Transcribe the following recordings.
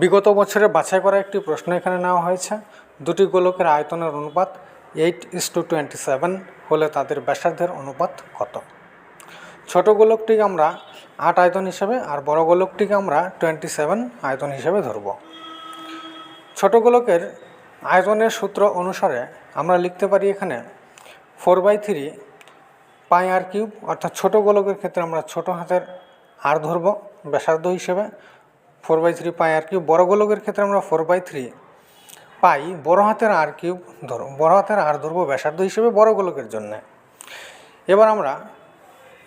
বিগত বছরে বাছাই করা একটি প্রশ্ন এখানে নেওয়া হয়েছে। দুটি গোলকের আয়তনের অনুপাত 8:27 হলে তাদের ব্যাসার্ধের অনুপাত কত? ছোট গোলকটিকে আমরা 8 আয়তন হিসেবে আর বড় গোলকটিকে আমরা 27 আয়তন হিসেবে ধরব। ছোট গোলকের আয়তনের সূত্র অনুসারে আমরা লিখতে পারি এখানে 4/3 পাই আর কিউব, অর্থাৎ ছোট গোলকের ক্ষেত্রে আমরা ছোট হাতের আর ধরব ব্যাসার্ধ হিসেবে 4/3 পাই আর কিউব। বড় গোলকের ক্ষেত্রে আমরা 4/3 পাই বড় হাতের আর কিউব ধরব, বড় হাতের আর ধরব ব্যাসার্ধ হিসেবে বড় গোলকের জন্য। এবার আমরা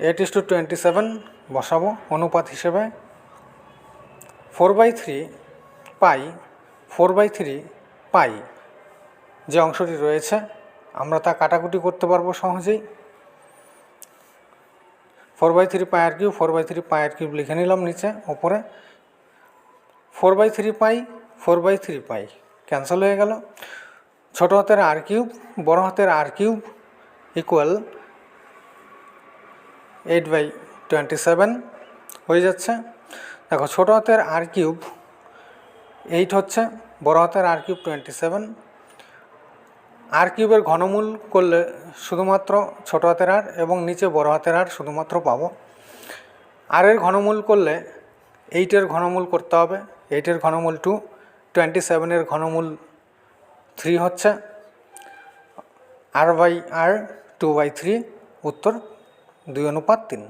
8:27 বসাবো অনুপাত হিসেবে। 4/3 পাই 4/3 পাই যে অংশটি রয়েছে আমরা তা কাটাকুটি করতে পারবো সহজেই। 4/3 পাই আর কিউব 4/3 পাই আর কিউব লিখে নিলাম নিচে ওপরে। 4/3 পাই 4/3 পাই ক্যান্সেল হয়ে গেল। ছোট হাতের আর কিউব বড় হাতের আর কিউব ইকুয়াল 8/27 হয়ে যাচ্ছে। দেখো ছোট হাতের আর কিউব 8 হচ্ছে, বড় হাতের আর কিউব 27। আর কিউবের ঘনমূল করলে শুধুমাত্র ছোট হাতের আর এবং নিচে বড় হাতের আর শুধুমাত্র পাবো। আর এর ঘনমূল করলে 8-এর ঘনমূল করতে হবে। 8-এর ঘনমূল 2, 27-এর ঘনমূল 3 হচ্ছে। r/r 2/3 উত্তর 2:3।